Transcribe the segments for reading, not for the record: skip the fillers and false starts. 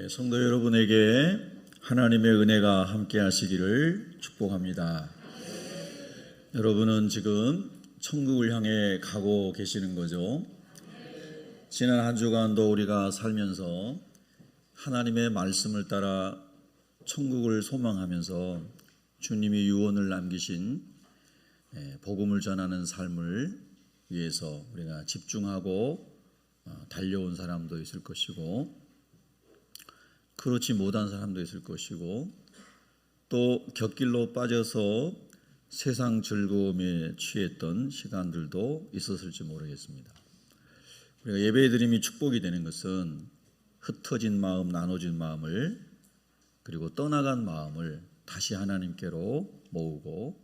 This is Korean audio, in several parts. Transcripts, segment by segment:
성도 여러분에게 하나님의 은혜가 함께 하시기를 축복합니다. 여러분은 지금 천국을 향해 가고 계시는 거죠. 지난 한 주간도 우리가 살면서 하나님의 말씀을 따라 천국을 소망하면서 주님이 유언을 남기신 복음을 전하는 삶을 위해서 우리가 집중하고 달려온 사람도 있을 것이고, 그렇지 못한 사람도 있을 것이고, 또 곁길로 빠져서 세상 즐거움에 취했던 시간들도 있었을지 모르겠습니다. 우리가 예배드림이 축복이 되는 것은 흩어진 마음, 나눠진 마음을, 그리고 떠나간 마음을 다시 하나님께로 모으고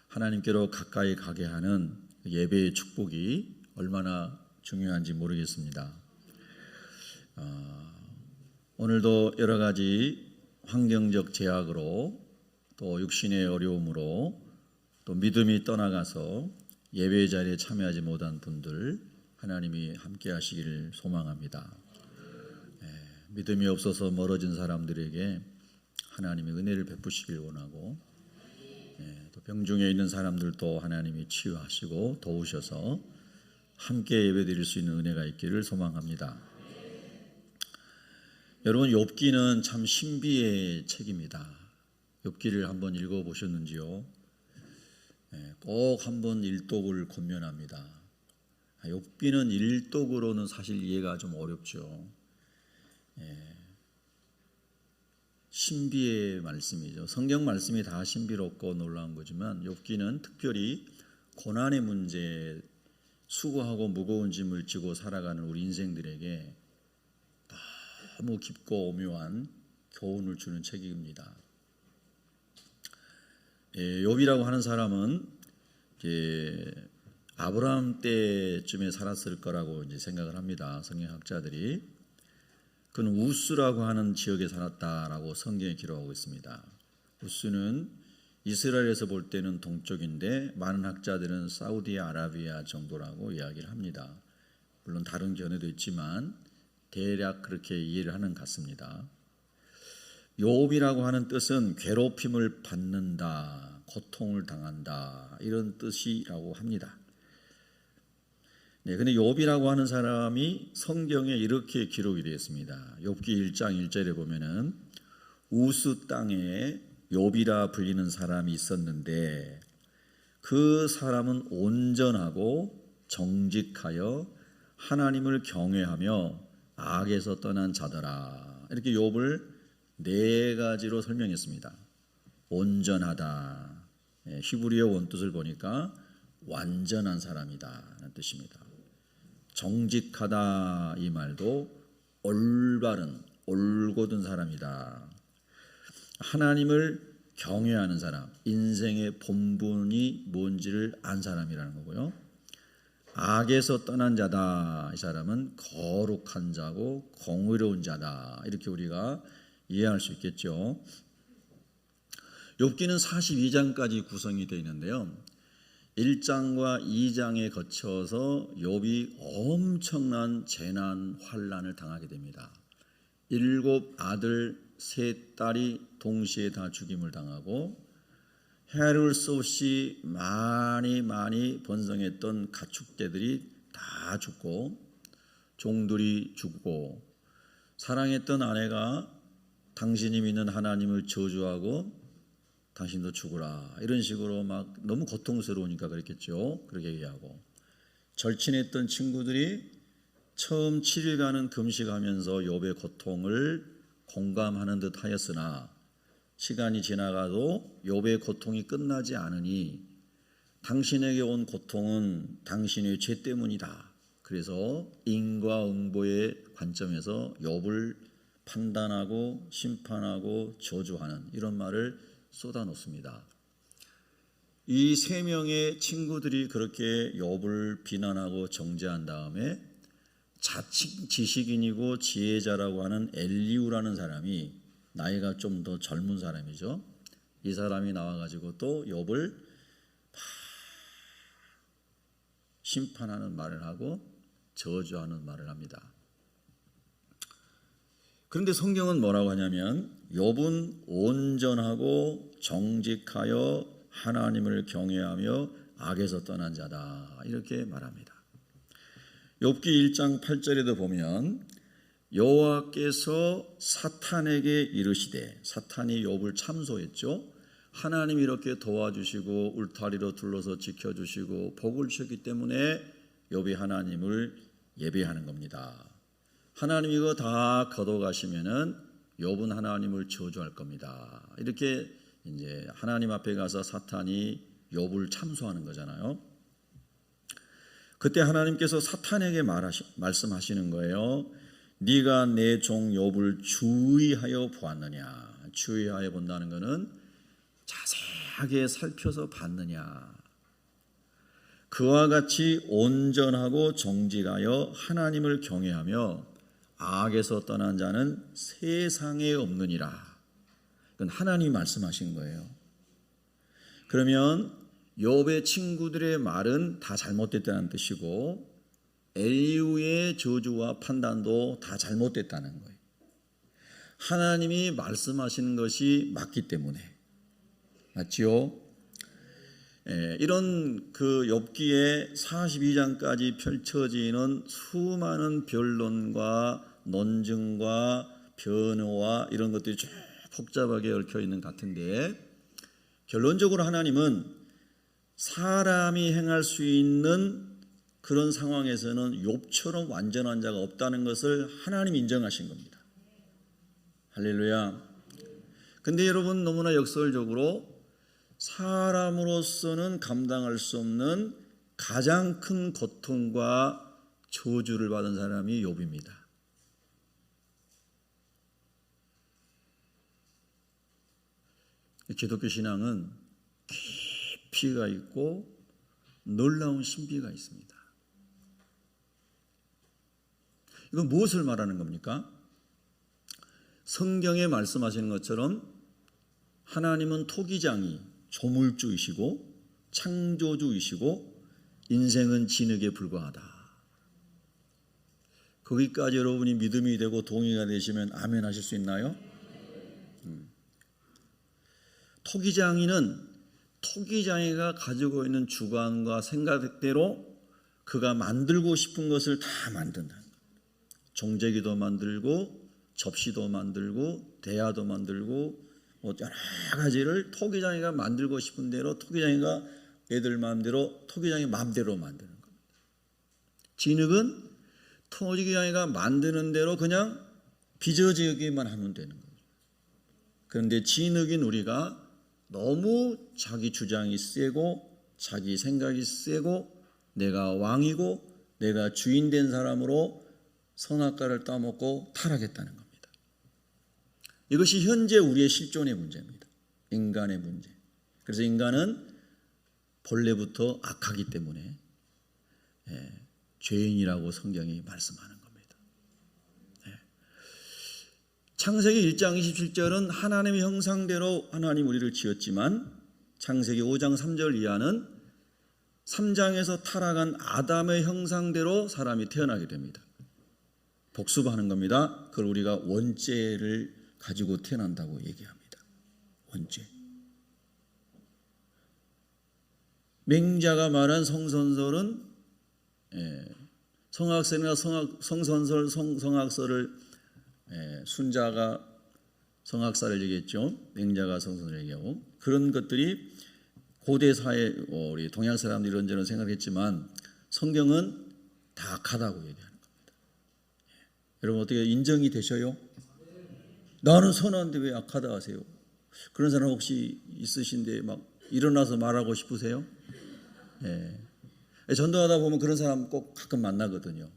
하나님께로 가까이 가게 하는 예배의 축복이 얼마나 중요한지 모르겠습니다. 오늘도 여러 가지 환경적 제약으로, 또 육신의 어려움으로, 또 믿음이 떠나가서 예배 자리에 참여하지 못한 분들 하나님이 함께 하시기를 소망합니다. 믿음이 없어서 멀어진 사람들에게 하나님이 은혜를 베푸시길 원하고, 또 병중에 있는 사람들도 하나님이 치유하시고 도우셔서 함께 예배드릴 수 있는 은혜가 있기를 소망합니다. 여러분, 욥기는 참 신비의 책입니다. 욥기를 한번 읽어보셨는지요? 꼭 한번 일독을 권면합니다. 욥기는 일독으로는 사실 이해가 좀 어렵죠. 신비의 말씀이죠. 성경 말씀이 다 신비롭고 놀라운 거지만 욥기는 특별히 고난의 문제, 수고하고 무거운 짐을 지고 살아가는 우리 인생들에게 너무 깊고 오묘한 교훈을 주는 책입니다. 욥이라고 하는 사람은 아브라함 때쯤에 살았을 거라고 이제 생각을 합니다. 성경학자들이. 그는 우스라고 하는 지역에 살았다라고 성경에 기록하고 있습니다. 우스는 이스라엘에서 볼 때는 동쪽인데 많은 학자들은 사우디아라비아 정도라고 이야기를 합니다. 물론 다른 견해도 있지만 대략 그렇게 이해를 하는 것 같습니다. 욥이라고 하는 뜻은 괴롭힘을 받는다, 고통을 당한다, 이런 뜻이라고 합니다. 근데 욥이라고 하는 사람이 성경에 이렇게 기록이 되어 있습니다. 욥기 1장 1절에 보면은 우스 땅에 욥이라 불리는 사람이 있었는데 그 사람은 온전하고 정직하여 하나님을 경외하며 악에서 떠난 자더라. 이렇게 욥을 네 가지로 설명했습니다. 온전하다, 히브리어 원뜻을 보니까 완전한 사람이다 라는 뜻입니다. 정직하다, 이 말도 올바른, 올곧은 사람이다. 하나님을 경외하는 사람, 인생의 본분이 뭔지를 안 사람이라는 거고요. 악에서 떠난 자다, 이 사람은 거룩한 자고 공의로운 자다, 이렇게 우리가 이해할 수 있겠죠. 욥기는 42장까지 구성이 되어 있는데요, 1장과 2장에 거쳐서 욥이 엄청난 재난, 환난을 당하게 됩니다. 7 아들 3 딸이 동시에 다 죽임을 당하고, 헤아릴 수 없이 많이 번성했던 가축대들이 다 죽고, 종들이 죽고, 사랑했던 아내가 당신이 믿는 하나님을 저주하고 당신도 죽으라, 이런 식으로 막 너무 고통스러우니까 그랬겠죠. 그렇게 얘기하고, 절친했던 친구들이 처음 7일간은 금식하면서 욥의 고통을 공감하는 듯 하였으나 시간이 지나가도 욥의 고통이 끝나지 않으니 당신에게 온 고통은 당신의 죄 때문이다. 그래서 인과응보의 관점에서 욥을 판단하고 심판하고 저주하는 이런 말을 쏟아놓습니다. 이 3명의 친구들이 그렇게 욥을 비난하고 정죄한 다음에 자칭 지식인이고 지혜자라고 하는 엘리후라는 사람이, 나이가 좀 더 젊은 사람이죠. 이 사람이 나와가지고 또 욥을 심판하는 말을 하고 저주하는 말을 합니다. 그런데 성경은 뭐라고 하냐면 욥은 온전하고 정직하여 하나님을 경외하며 악에서 떠난 자다 이렇게 말합니다. 욥기 1장 8절에도 보면 여호와께서 사탄에게 이르시되, 사탄이 욥을 참소했죠. 하나님이 이렇게 도와주시고 울타리로 둘러서 지켜주시고 복을 주셨기 때문에 욥이 하나님을 예배하는 겁니다. 하나님 이거 다 거둬가시면은 욥은 하나님을 저주할 겁니다. 이렇게 이제 하나님 앞에 가서 사탄이 욥을 참소하는 거잖아요. 그때 하나님께서 사탄에게 말씀하시는 거예요. 네가 내 종 욥을 주의하여 보았느냐. 주의하여 본다는 것은 자세하게 살펴서 봤느냐. 그와 같이 온전하고 정직하여 하나님을 경외하며 악에서 떠난 자는 세상에 없느니라. 그건 하나님이 말씀하신 거예요. 그러면 욥의 친구들의 말은 다 잘못됐다는 뜻이고 엘리후의 저주와 판단도 다 잘못됐다는 거예요. 하나님이 말씀하시는 것이 맞기 때문에. 맞지요? 이런 그 욥기에 42장까지 펼쳐지는 수많은 변론과 논증과 변호와 이런 것들이 쭉 복잡하게 얽혀 있는 것 같은데, 결론적으로 하나님은 사람이 행할 수 있는 그런 상황에서는 욥처럼 완전한 자가 없다는 것을 하나님 인정하신 겁니다. 할렐루야. 근데 여러분, 너무나 역설적으로 사람으로서는 감당할 수 없는 가장 큰 고통과 저주를 받은 사람이 욥입니다. 기독교 신앙은 깊이가 있고 놀라운 신비가 있습니다. 이건 무엇을 말하는 겁니까? 성경에 말씀하시는 것처럼 하나님은 토기장이 조물주이시고 창조주이시고 인생은 진흙에 불과하다. 거기까지 여러분이 믿음이 되고 동의가 되시면 아멘 하실 수 있나요? 토기장이는 토기장이가 가지고 있는 주관과 생각대로 그가 만들고 싶은 것을 다 만든다. 종재기도 만들고 접시도 만들고 대야도 만들고 여러 가지를 토기장이가 만들고 싶은 대로 토기장이가 애들 마음대로 토기장이 마음대로 만드는 겁니다. 진흙은 토기장이가 만드는 대로 그냥 빚어지기만 하면 되는 거죠. 그런데 진흙인 우리가 너무 자기 주장이 세고 자기 생각이 세고 내가 왕이고 내가 주인 된 사람으로 선악과를 따먹고 타락했다는 겁니다. 이것이 현재 우리의 실존의 문제입니다. 인간의 문제. 그래서 인간은 본래부터 악하기 때문에 죄인이라고 성경이 말씀하는 겁니다. 창세기 1장 27절은 하나님의 형상대로 하나님 우리를 지었지만 창세기 5장 3절 이하는 3장에서 타락한 아담의 형상대로 사람이 태어나게 됩니다. 복습하는 겁니다. 그걸 우리가 원죄를 가지고 태어난다고 얘기합니다. 원죄. 맹자가 말한 성선설은 성악설이나 성선설, 성악설을 순자가 성악사를 얘기했죠. 맹자가 성선을 얘기하고 그런 것들이 고대 사회 우리 동양 사람들이 이런저런 생각했지만 성경은 다 악하다고 얘기하는 겁니다. 여러분 어떻게 인정이 되셔요? 나는 선한데 왜 악하다 하세요? 그런 사람 혹시 있으신데 막 일어나서 말하고 싶으세요? 전도하다 보면 그런 사람 꼭 가끔 만나거든요.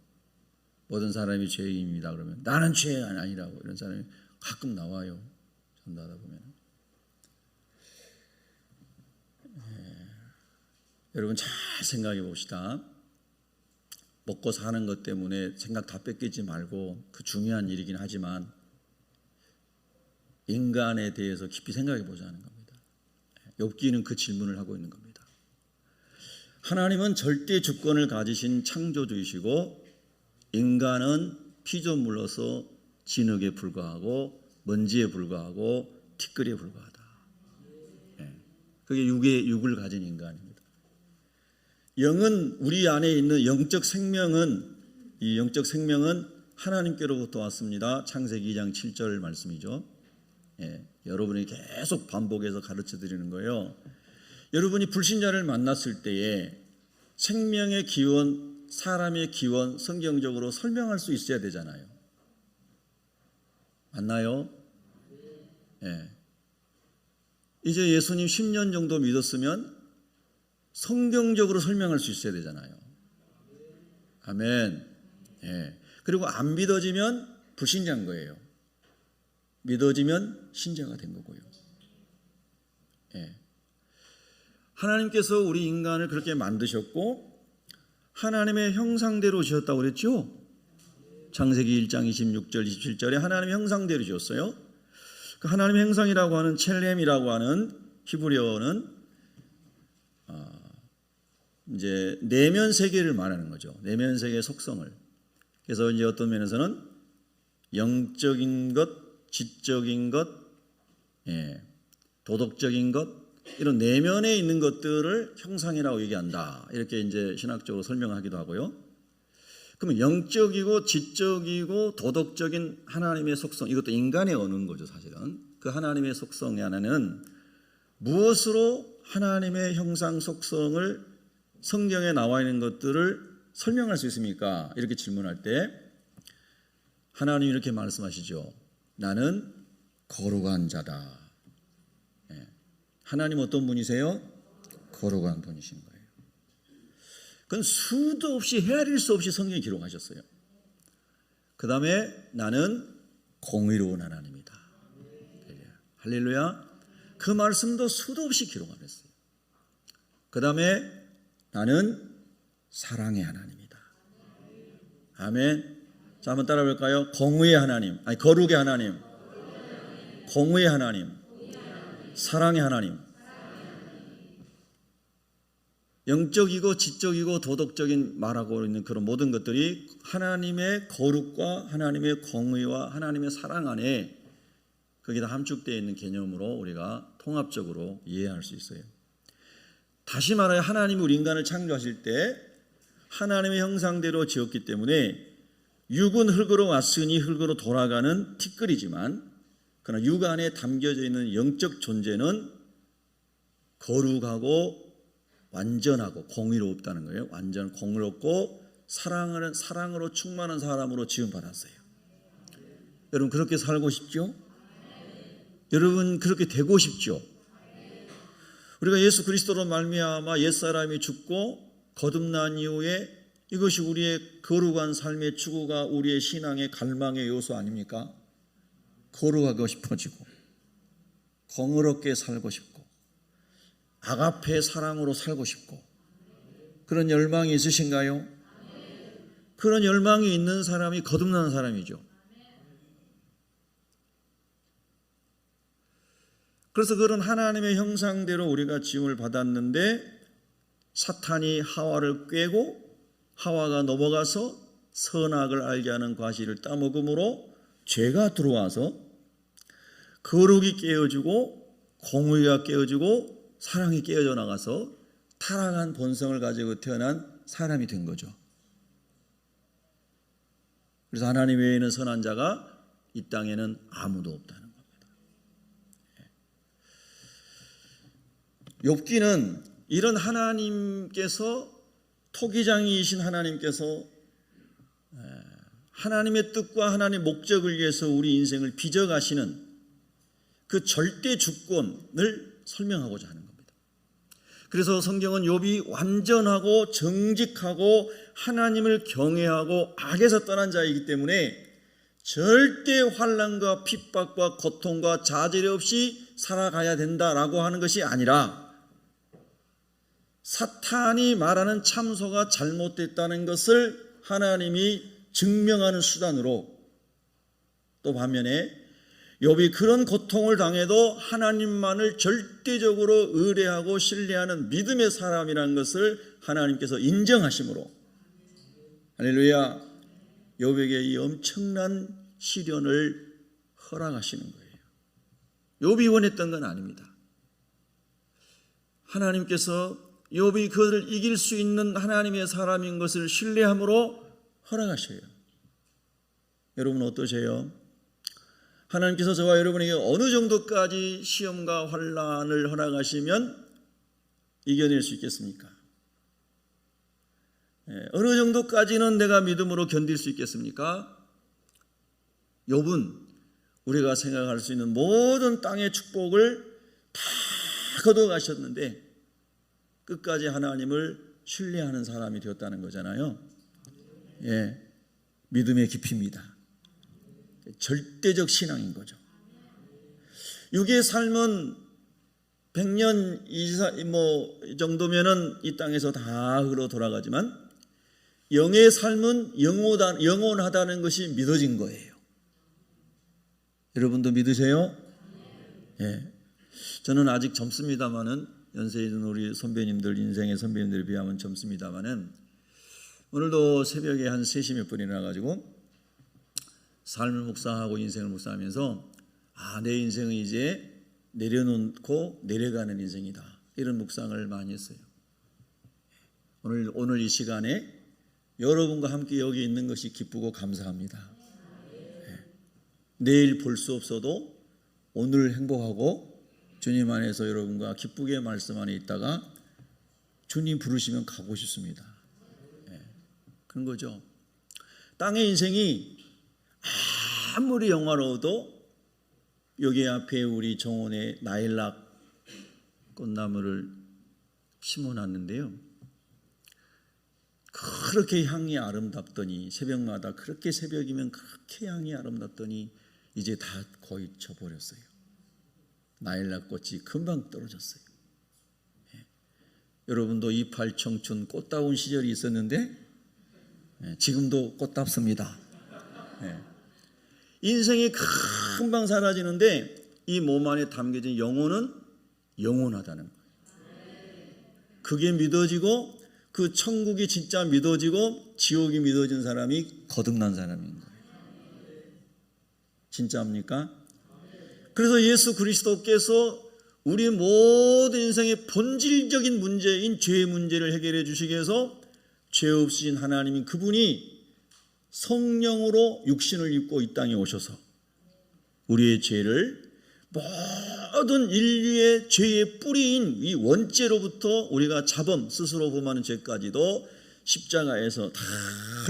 모든 사람이 죄인입니다 그러면 나는 죄 아니라고 이런 사람이 가끔 나와요. 전도하다 보면. 여러분 잘 생각해 봅시다. 먹고 사는 것 때문에 생각 다 뺏기지 말고 그 중요한 일이긴 하지만 인간에 대해서 깊이 생각해 보자는 겁니다. 욥기는 그 질문을 하고 있는 겁니다. 하나님은 절대 주권을 가지신 창조주이시고 인간은 피조물로서 진흙에 불과하고 먼지에 불과하고 티끌에 불과하다. 그게 육을 가진 인간입니다. 영은 우리 안에 있는 영적 생명은 이 영적 생명은 하나님께로부터 왔습니다. 창세기 2장 7절 말씀이죠. 여러분이 계속 반복해서 가르쳐 드리는 거예요. 여러분이 불신자를 만났을 때에 생명의 기원, 사람의 기원 성경적으로 설명할 수 있어야 되잖아요. 맞나요? 이제 예수님 10년 정도 믿었으면 성경적으로 설명할 수 있어야 되잖아요. 아멘. 그리고 안 믿어지면 불신자인 거예요. 믿어지면 신자가 된 거고요. 하나님께서 우리 인간을 그렇게 만드셨고 하나님의 형상대로 지었다고 그랬죠. 창세기 1장 26절 27절에 하나님의 형상대로 지었어요. 그 하나님의 형상이라고 하는 첼렘이라고 하는 히브리어는 이제 내면 세계를 말하는 거죠. 내면 세계의 속성을. 그래서 이제 어떤 면에서는 영적인 것, 지적인 것, 도덕적인 것, 이런 내면에 있는 것들을 형상이라고 얘기한다. 이렇게 이제 신학적으로 설명하기도 하고요. 그러면 영적이고 지적이고 도덕적인 하나님의 속성, 이것도 인간의 언어인 거죠, 사실은. 그 하나님의 속성 안에는 무엇으로 하나님의 형상 속성을 성경에 나와 있는 것들을 설명할 수 있습니까? 이렇게 질문할 때 하나님이 이렇게 말씀하시죠. 나는 거룩한 자다. 하나님 어떤 분이세요? 거룩한 분이신 거예요. 그건 수도 없이 헤아릴 수 없이 성경에 기록하셨어요. 그 다음에 나는 공의로운 하나님이다. 할렐루야. 그 말씀도 수도 없이 기록하셨어요. 그 다음에 나는 사랑의 하나님이다. 아멘. 자, 한번 따라 볼까요? 공의의 하나님, 아니 거룩의 하나님, 공의의 하나님, 사랑의 하나님. 영적이고 지적이고 도덕적인 말하고 있는 그런 모든 것들이 하나님의 거룩과 하나님의 공의와 하나님의 사랑 안에 거기다 함축되어 있는 개념으로 우리가 통합적으로 이해할 수 있어요. 다시 말하여 하나님이 우리 인간을 창조하실 때 하나님의 형상대로 지었기 때문에 육은 흙으로 왔으니 흙으로 돌아가는 티끌이지만 그러나 육 안에 담겨져 있는 영적 존재는 거룩하고 완전하고 공의롭다는 거예요. 완전 공의롭고 사랑으로 충만한 사람으로 지음받았어요. 여러분 그렇게 살고 싶죠? 여러분 그렇게 되고 싶죠? 우리가 예수 그리스도로 말미암아 옛사람이 죽고 거듭난 이후에 이것이 우리의 거룩한 삶의 추구가 우리의 신앙의 갈망의 요소 아닙니까? 거룩하고 싶어지고 공의롭게 살고 싶고 아가페 사랑으로 살고 싶고 그런 열망이 있으신가요? 그런 열망이 있는 사람이 거듭난 사람이죠. 그래서 그런 하나님의 형상대로 우리가 지음을 받았는데 사탄이 하와를 꾀고 하와가 넘어가서 선악을 알게 하는 과실을 따먹음으로 죄가 들어와서 거룩이 깨어지고 공의가 깨어지고 사랑이 깨어져 나가서 타락한 본성을 가지고 태어난 사람이 된 거죠. 그래서 하나님 외에는 선한 자가 이 땅에는 아무도 없다는 겁니다. 욥기는 이런 하나님께서 토기장이신 하나님께서 하나님의 뜻과 하나님의 목적을 위해서 우리 인생을 빚어가시는 그 절대 주권을 설명하고자 하는 겁니다. 그래서 성경은 욥이 완전하고 정직하고 하나님을 경외하고 악에서 떠난 자이기 때문에 절대 환난과 핍박과 고통과 좌절이 없이 살아가야 된다라고 하는 것이 아니라 사탄이 말하는 참소가 잘못됐다는 것을 하나님이 증명하는 수단으로 또 반면에 욥이 그런 고통을 당해도 하나님만을 절대적으로 의뢰하고 신뢰하는 믿음의 사람이라는 것을 하나님께서 인정하심으로 할렐루야 욥에게 이 엄청난 시련을 허락하시는 거예요. 욥이 원했던 건 아닙니다. 하나님께서 욥이 그들을 이길 수 있는 하나님의 사람인 것을 신뢰함으로 허락하셔요. 여러분 어떠세요? 하나님께서 저와 여러분에게 어느 정도까지 시험과 환난을 허락하시면 이겨낼 수 있겠습니까? 어느 정도까지는 내가 믿음으로 견딜 수 있겠습니까? 욥은 우리가 생각할 수 있는 모든 땅의 축복을 다 거둬가셨는데 끝까지 하나님을 신뢰하는 사람이 되었다는 거잖아요. 믿음의 깊이입니다. 절대적 신앙인 거죠. 육의 삶은 100년 정도면은 이 땅에서 다 흘러 돌아가지만 영의 삶은 영원하다는 것이 믿어진 거예요. 여러분도 믿으세요? 저는 아직 젊습니다만은 연세 있는 우리 선배님들, 인생의 선배님들에 비하면 젊습니다만은 오늘도 새벽에 한 3시 몇 분이 나가지고 삶을 묵상하고 인생을 묵상하면서 내 인생은 이제 내려놓고 내려가는 인생이다. 이런 묵상을 많이 했어요. 오늘 이 시간에 여러분과 함께 여기 있는 것이 기쁘고 감사합니다. 내일 볼 수 없어도 오늘 행복하고 주님 안에서 여러분과 기쁘게 말씀 안에 있다가 주님 부르시면 가고 싶습니다. 그런 거죠. 땅의 인생이 아무리 영화로워도 여기 앞에 우리 정원에 나일락 꽃나무를 심어놨는데요. 그렇게 향이 아름답더니 새벽마다 그렇게 새벽이면 그렇게 향이 아름답더니 이제 다 거의 져버렸어요. 나일락 꽃이 금방 떨어졌어요. 여러분도 이팔 청춘 꽃다운 시절이 있었는데 지금도 꽃답습니다. 인생이 금방 사라지는데 이 몸 안에 담겨진 영혼은 영원하다는 거예요. 그게 믿어지고 그 천국이 진짜 믿어지고 지옥이 믿어진 사람이 거듭난 사람인 거예요. 진짜입니까? 그래서 예수 그리스도께서 우리 모든 인생의 본질적인 문제인 죄의 문제를 해결해 주시기 위해서 죄 없으신 하나님인 그분이 성령으로 육신을 입고 이 땅에 오셔서 우리의 죄를 모든 인류의 죄의 뿌리인 이 원죄로부터 우리가 자범 스스로 범하는 죄까지도 십자가에서 다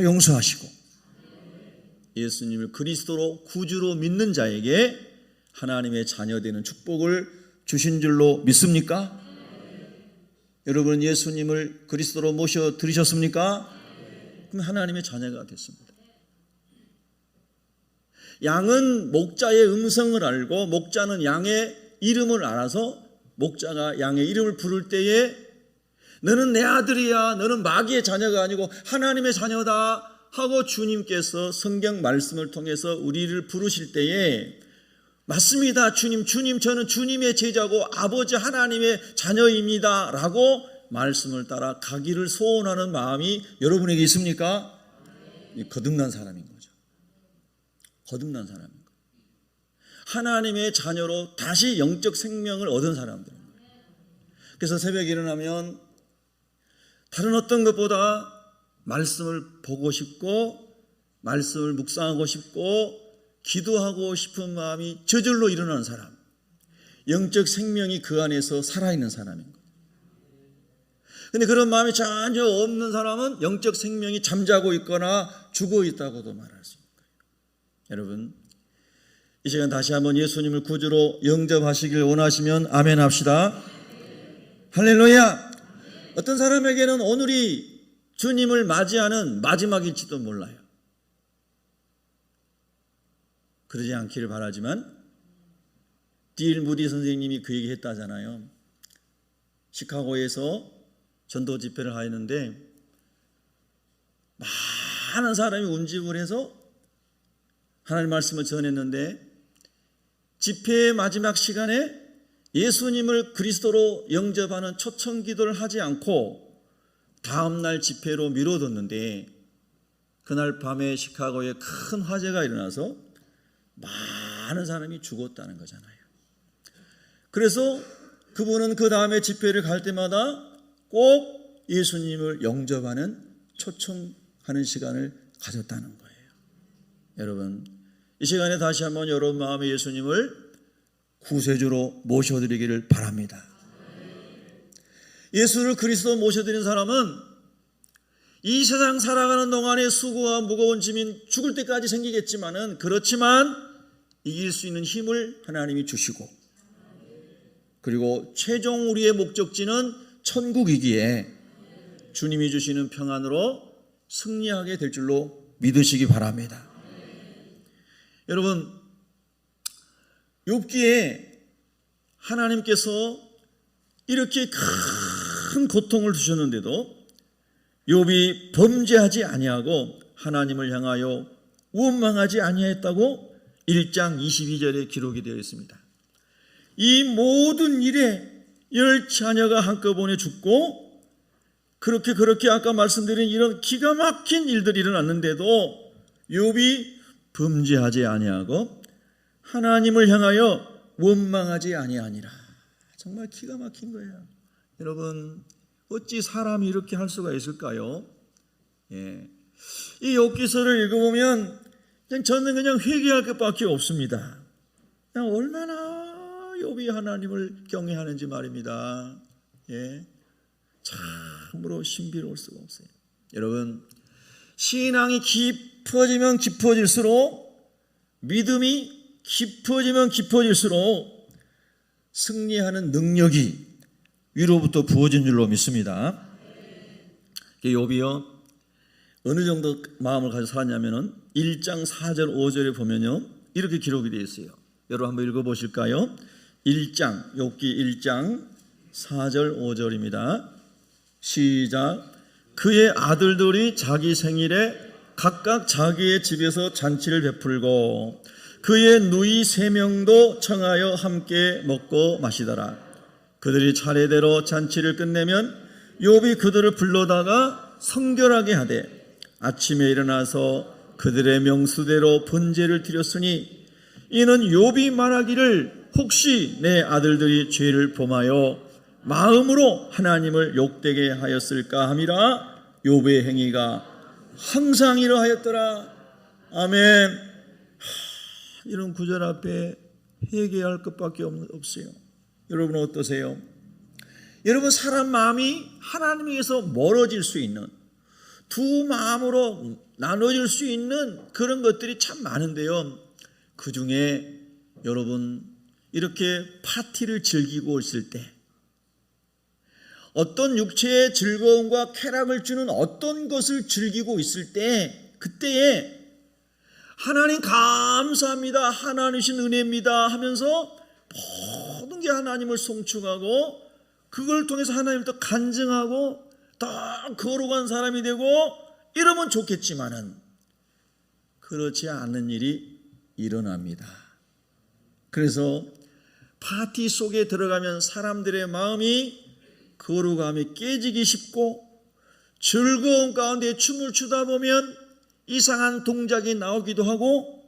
용서하시고 예수님을 그리스도로 구주로 믿는 자에게 하나님의 자녀되는 축복을 주신 줄로 믿습니까? 여러분 예수님을 그리스도로 모셔 들으셨습니까? 그럼 하나님의 자녀가 됐습니다. 양은 목자의 음성을 알고 목자는 양의 이름을 알아서 목자가 양의 이름을 부를 때에 너는 내 아들이야, 너는 마귀의 자녀가 아니고 하나님의 자녀다 하고 주님께서 성경 말씀을 통해서 우리를 부르실 때에 맞습니다. 주님 저는 주님의 제자고 아버지 하나님의 자녀입니다 라고 말씀을 따라 가기를 소원하는 마음이 여러분에게 있습니까? 거듭난 사람인 거죠. 거듭난 사람인 거예요. 하나님의 자녀로 다시 영적 생명을 얻은 사람들인 거예요. 그래서 새벽에 일어나면 다른 어떤 것보다 말씀을 보고 싶고 말씀을 묵상하고 싶고 기도하고 싶은 마음이 저절로 일어나는 사람, 영적 생명이 그 안에서 살아있는 사람인 거예요. 그런데 그런 마음이 전혀 없는 사람은 영적 생명이 잠자고 있거나 죽어 있다고도 말할 수 있는 거예요. 여러분 이 시간 다시 한번 예수님을 구주로 영접하시길 원하시면 아멘 합시다. 할렐루야. 어떤 사람에게는 오늘이 주님을 맞이하는 마지막일지도 몰라요. 그러지 않기를 바라지만 D.L. 무디 선생님이 그 얘기 했다잖아요. 시카고에서 전도 집회를 하였는데 많은 사람이 운집을 해서 하나님 말씀을 전했는데 집회의 마지막 시간에 예수님을 그리스도로 영접하는 초청 기도를 하지 않고 다음날 집회로 미뤄뒀는데 그날 밤에 시카고에 큰 화재가 일어나서 많은 사람이 죽었다는 거잖아요. 그래서 그분은 그 다음에 집회를 갈 때마다 꼭 예수님을 영접하는, 초청하는 시간을 가졌다는 거예요. 여러분, 이 시간에 다시 한번 여러분 마음에 예수님을 구세주로 모셔드리기를 바랍니다. 예수를 그리스도 모셔드린 사람은 이 세상 살아가는 동안에 수고와 무거운 짐이 죽을 때까지 생기겠지만은, 그렇지만 이길 수 있는 힘을 하나님이 주시고, 그리고 최종 우리의 목적지는 천국이기에 주님이 주시는 평안으로 승리하게 될 줄로 믿으시기 바랍니다. 여러분, 욥기에 하나님께서 이렇게 큰 고통을 주셨는데도 욥이 범죄하지 아니하고 하나님을 향하여 원망하지 아니하였다고 1장 22절에 기록이 되어 있습니다. 이 모든 일에 10자녀가 한꺼번에 죽고, 그렇게 아까 말씀드린 이런 기가 막힌 일들이 일어났는데도 욥이 범죄하지 아니하고 하나님을 향하여 원망하지 아니하니라. 정말 기가 막힌 거예요. 여러분, 어찌 사람이 이렇게 할 수가 있을까요? 이 욥기서를 읽어보면 저는 그냥 회개할 것밖에 없습니다. 그냥 얼마나 욥이 하나님을 경외하는지 말입니다. 참으로 신비로울 수가 없어요. 여러분, 신앙이 깊어지면 깊어질수록, 믿음이 깊어지면 깊어질수록 승리하는 능력이 위로부터 부어진 줄로 믿습니다. 욥이요, 어느 정도 마음을 가지고 살았냐면은 1장 4절 5절에 보면요, 이렇게 기록이 되어 있어요. 여러분 한번 읽어보실까요? 1장, 욥기 1장 4절 5절입니다. 시작. 그의 아들들이 자기 생일에 각각 자기의 집에서 잔치를 베풀고 그의 누이 3명도 청하여 함께 먹고 마시더라. 그들이 차례대로 잔치를 끝내면 욥이 그들을 불러다가 성결하게 하되 아침에 일어나서 그들의 명수대로 번제를 드렸으니 이는 욥이 말하기를 혹시 내 아들들이 죄를 범하여 마음으로 하나님을 욕되게 하였을까 함이라. 욥의 행위가 항상 이러하였더라. 아멘. 이런 구절 앞에 회개할 것밖에 없어요. 여러분 어떠세요? 여러분, 사람 마음이 하나님에게서 멀어질 수 있는, 두 마음으로 나눠질 수 있는 그런 것들이 참 많은데요, 그 중에 여러분 이렇게 파티를 즐기고 있을 때, 어떤 육체의 즐거움과 쾌락을 주는 어떤 것을 즐기고 있을 때, 그때에 하나님 감사합니다, 하나님이신 은혜입니다 하면서 모든 게 하나님을 송축하고 그걸 통해서 하나님을 더 간증하고 더 거룩한 사람이 되고 이러면 좋겠지만은 그렇지 않는 일이 일어납니다. 그래서 파티 속에 들어가면 사람들의 마음이 거룩함이 깨지기 쉽고, 즐거움 가운데 춤을 추다 보면 이상한 동작이 나오기도 하고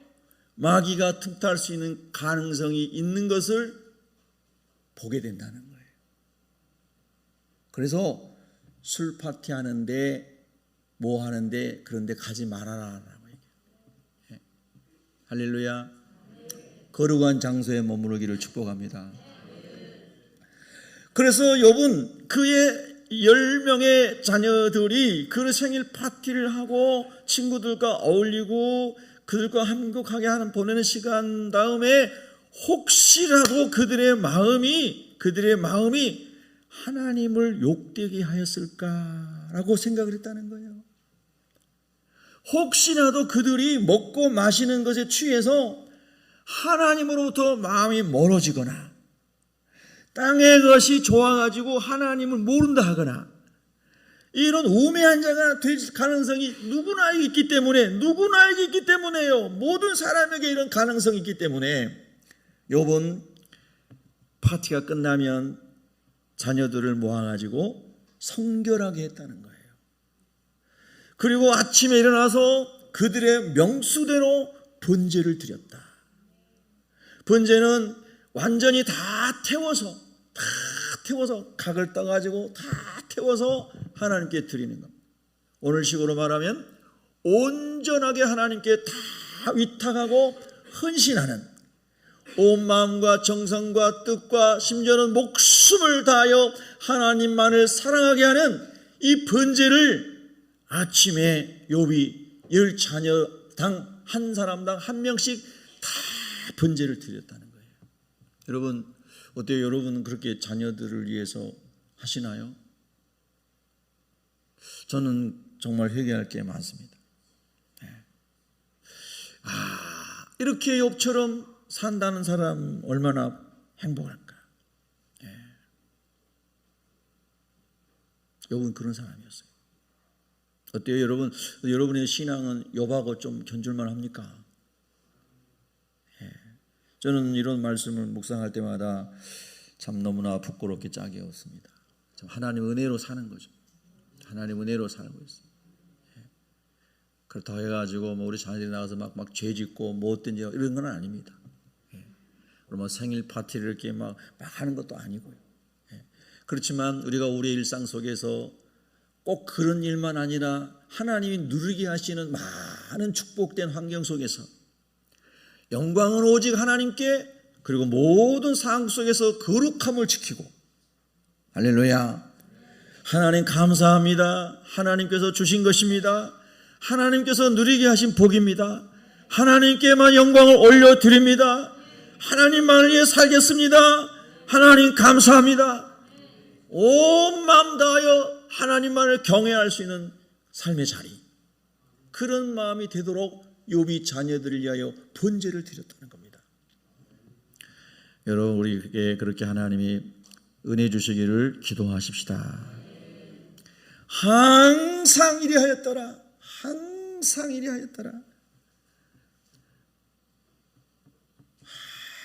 마귀가 틈탈 수 있는 가능성이 있는 것을 보게 된다는 거예요. 그래서 술 파티 하는데 뭐 하는데 그런데 가지 말아라라고 얘기해요. 할렐루야. 거룩한 장소에 머무르기를 축복합니다. 그래서 욥은 그의 10명의 자녀들이 그 생일 파티를 하고 친구들과 어울리고 그들과 함곡하게 하는 보내는 시간 다음에 혹시라도 그들의 마음이 하나님을 욕되게 하였을까라고 생각을 했다는 거예요. 혹시라도 그들이 먹고 마시는 것에 취해서 하나님으로부터 마음이 멀어지거나 땅의 것이 좋아가지고 하나님을 모른다 하거나 이런 우매한 자가 될 가능성이 누구나 있기 때문에요. 모든 사람에게 이런 가능성이 있기 때문에 욥은 파티가 끝나면 자녀들을 모아가지고 성결하게 했다는 거예요. 그리고 아침에 일어나서 그들의 명수대로 번제를 드렸다. 번제는 완전히 다 태워서 각을 떠가지고 다 태워서 하나님께 드리는 겁니다. 오늘식으로 말하면 온전하게 하나님께 다 위탁하고 헌신하는, 온 마음과 정성과 뜻과 심지어는 목숨을 다하여 하나님만을 사랑하게 하는 이 번제를 아침에 욥이 10자녀당 한 사람당 한 명씩 다 번제를 드렸다는 거예요. 여러분 어때요? 여러분은 그렇게 자녀들을 위해서 하시나요? 저는 정말 회개할 게 많습니다. 이렇게 욥처럼 산다는 사람 얼마나 행복할까? 욥은 그런 사람이었어요. 어때요, 여러분? 여러분의 신앙은 욥하고 좀 견줄만 합니까? 저는 이런 말씀을 묵상할 때마다 참 너무나 부끄럽게 짝이 없습니다. 참 하나님 은혜로 사는 거죠. 하나님 은혜로 살고 있어요. 그렇다고 해가지고 뭐 우리 자녀들이 나가서 막 죄 짓고 뭐 어떤지 이런 건 아닙니다. 그러면 생일 파티를 이렇게 막 하는 것도 아니고요. 그렇지만 우리가 우리의 일상 속에서 꼭 그런 일만 아니라 하나님이 누리게 하시는 많은 축복된 환경 속에서 영광은 오직 하나님께, 그리고 모든 상황 속에서 거룩함을 지키고, 할렐루야, 하나님 감사합니다. 하나님께서 주신 것입니다. 하나님께서 누리게 하신 복입니다. 하나님께만 영광을 올려드립니다. 하나님만을 위해 살겠습니다. 하나님 감사합니다. 온 마음 다하여 하나님만을 경외할 수 있는 삶의 자리, 그런 마음이 되도록 욥이 자녀들을 위하여 번제를 드렸다는 겁니다. 여러분 우리에게 그렇게 하나님이 은혜 주시기를 기도하십시다. 항상 이리 하였더라. 항상 이리 하였더라.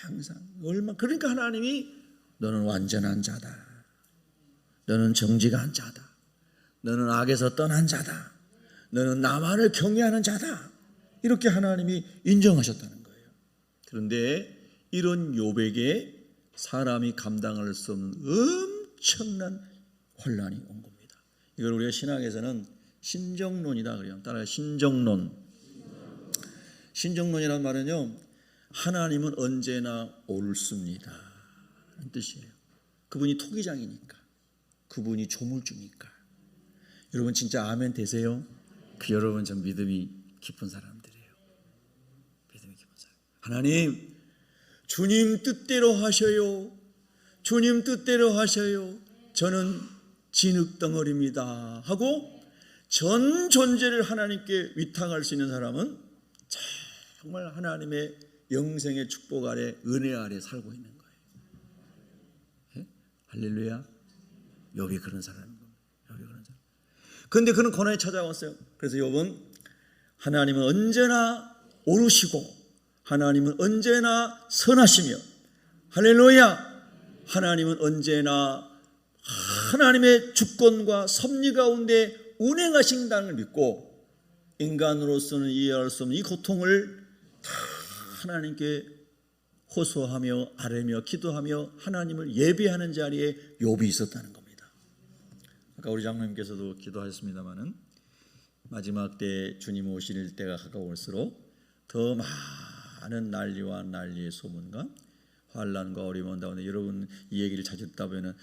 항상 얼마, 그러니까 하나님이 너는 완전한 자다. 너는 정직한 자다. 너는 악에서 떠난 자다. 너는 나만을 경외하는 자다. 이렇게 하나님이 인정하셨다는 거예요. 그런데 이런 욥에게 사람이 감당할 수 없는 엄청난 혼란이 온 겁니다. 이걸 우리가 신학에서는 신정론이다 그래요. 따라서 신정론. 신정론이라는 말은요, 하나님은 언제나 옳습니다 하는 뜻이에요. 그분이 토기장이니까, 그분이 조물주니까. 여러분 진짜 아멘 되세요? 그 여러분 전 믿음이 깊은 사람들이에요. 믿음이 깊은 사람. 하나님, 주님 뜻대로 하셔요. 주님 뜻대로 하셔요. 저는 진흙덩어리입니다 하고 전 존재를 하나님께 위탁할 수 있는 사람은 정말 하나님의 영생의 축복 아래, 은혜 아래 살고 있는 거예요. 예? 할렐루야. 욥이 그런 사람인 겁니다. 욥이 그런 사람. 그런데 그는 고난이 찾아왔어요. 그래서 욥은 하나님은 언제나 옳으시고 하나님은 언제나 선하시며, 할렐루야, 하나님은 언제나 하나님의 주권과 섭리 가운데 운행하신다는 걸 믿고 인간으로서는 이해할 수 없는 이 고통을 다 하나님께 호소하며 아뢰며 기도하며 하나님을 예배하는 자리에 욥이 있었다는 겁니다. 아까 우리 장로님께서도 기도하셨습니다마는 마지막 때 주님 오실 때가 가까울수록 더 많은 난리와 난리의 소문과 환난과 어려움이 온다는데, 여러분 이 얘기를 자주 듣다 보면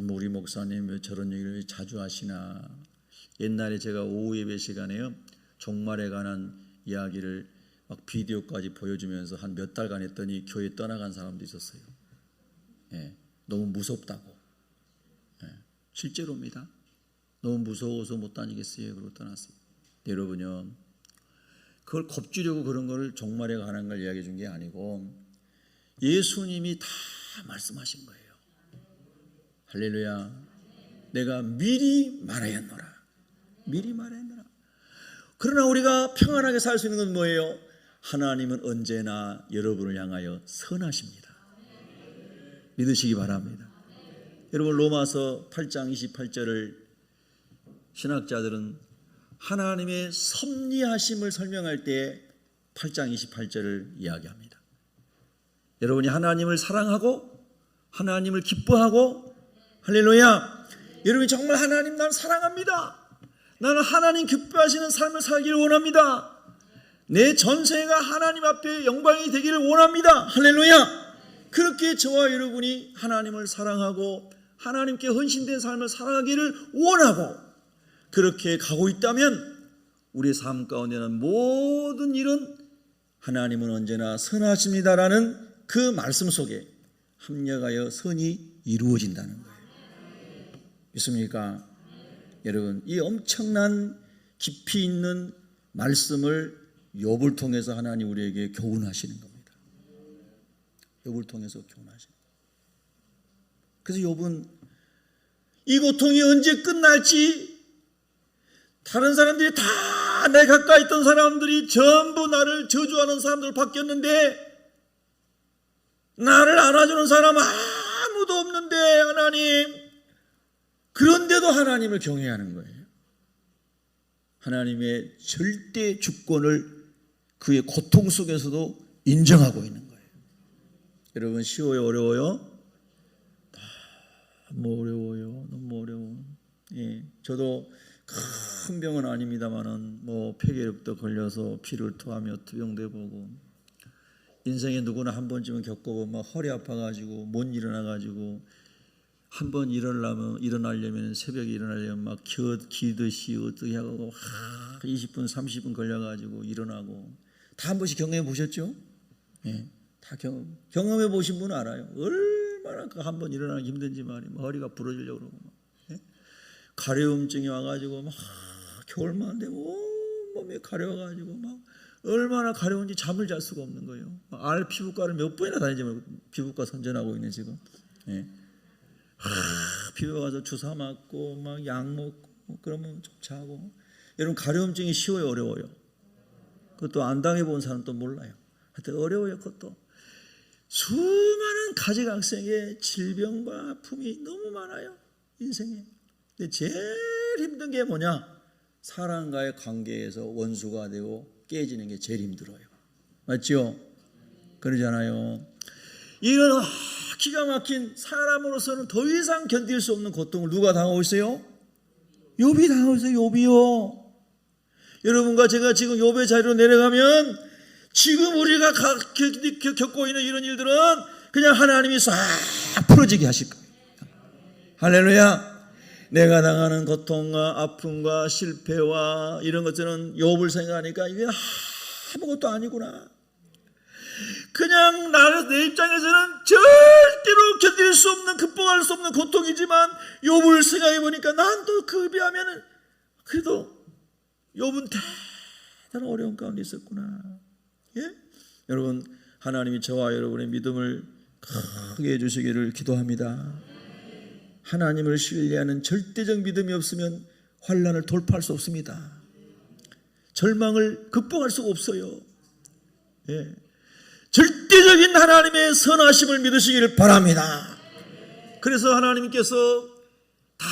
우리 목사님 왜 저런 얘기를 자주 하시나. 옛날에 제가 오후 예배 시간에요, 종말에 관한 이야기를 막 비디오까지 보여주면서 한 몇 달간 했더니 교회 떠나간 사람도 있었어요. 너무 무섭다고. 실제로입니다. 너무 무서워서 못 다니겠어요. 그러고 떠났어요. 여러분요, 그걸 겁주려고 그런 걸 종말에 관한 걸 이야기해 준 게 아니고 예수님이 다 말씀하신 거예요. 할렐루야. 내가 미리 말하였노라. 미리 말하였노라. 그러나 우리가 평안하게 살 수 있는 건 뭐예요? 하나님은 언제나 여러분을 향하여 선하십니다. 믿으시기 바랍니다. 여러분 로마서 8장 28절을 신학자들은 하나님의 섭리하심을 설명할 때 8장 28절을 이야기합니다. 여러분이 하나님을 사랑하고 하나님을 기뻐하고, 할렐루야, 여러분이 정말 하나님 나를 사랑합니다, 나는 하나님 기뻐하시는 삶을 살기를 원합니다, 내 전생애가 하나님 앞에 영광이 되기를 원합니다, 할렐루야, 그렇게 저와 여러분이 하나님을 사랑하고 하나님께 헌신된 삶을 살아가기를 원하고 그렇게 가고 있다면 우리의 삶 가운데는 모든 일은 하나님은 언제나 선하십니다라는 그 말씀 속에 합력하여 선이 이루어진다는 거예요. 믿습니까? 여러분, 이 엄청난 깊이 있는 말씀을 욥을 통해서 하나님 우리에게 교훈하시는 겁니다. 욥을 통해서 교훈하시는 거예요. 그래서 욥은 이 고통이 언제 끝날지, 다른 사람들이 다 내 가까이 있던 사람들이 전부 나를 저주하는 사람들 바뀌었는데 나를 안아주는 사람 아무도 없는데 하나님, 그런데도 하나님을 경외하는 거예요. 하나님의 절대 주권을 그의 고통 속에서도 인정하고 있는 거예요. 여러분, 쉬워요, 어려워요? 너무 어려워요. 너무 어려워. 예, 저도 큰 병은 아닙니다만은 뭐 폐결핵도 걸려서 피를 토하며 투병돼 보고, 인생에 누구나 한 번쯤은 겪어보면 막 허리 아파가지고 못 일어나가지고, 한 번 일어나려면 새벽에 일어나려면 막 기듯이 어떻게 하고 20분 30분 걸려가지고 일어나고, 다 한 번씩 경험해 보셨죠? 예, 다 경험해 보신 분은 알아요. 얼마나 그 한 번 일어나기 힘든지 말이에요. 허리가 부러지려고 그러고 막. 예? 가려움증이 와가지고 막 겨울만 되면 온몸이 가려워가지고 막 얼마나 가려운지 잠을 잘 수가 없는 거예요. 알 피부과를 몇 번이나 다니지 말고 피부과 선전하고 있는 지금. 예. 피부과 가서 주사 맞고 막 약 먹고 그러면 좀 자고. 여러분, 가려움증이 쉬워요, 어려워요? 그것도 안 당해본 사람 또 몰라요. 하여튼 어려워요. 그것도 수많은 가지각색의 질병과 아픔이 너무 많아요, 인생에. 근데 제일 힘든 게 뭐냐? 사람과의 관계에서 원수가 되고 깨지는 게 제일 힘들어요. 맞죠? 그러잖아요. 이런 기가 막힌, 사람으로서는 더 이상 견딜 수 없는 고통을 누가 당하고 있어요? 욥이 당하고 있어요. 욥이요. 여러분과 제가 지금 욥의 자리로 내려가면 지금 우리가 겪고 있는 이런 일들은 그냥 하나님이 싹 풀어지게 하실 거예요. 할렐루야. 내가 당하는 고통과 아픔과 실패와 이런 것들은 욥을 생각하니까 이게 아무것도 아니구나. 그냥 내 입장에서는 절대로 견딜 수 없는, 극복할 수 없는 고통이지만 욥을 생각해 보니까 난 또 그에 비하면 그래도 욥은 대단한 어려운 가운데 있었구나. 예? 여러분, 하나님이 저와 여러분의 믿음을 크게 해주시기를 기도합니다. 하나님을 신뢰하는 절대적 믿음이 없으면 환난을 돌파할 수 없습니다. 절망을 극복할 수가 없어요. 예. 절대적인 하나님의 선하심을 믿으시기를 바랍니다. 그래서 하나님께서 다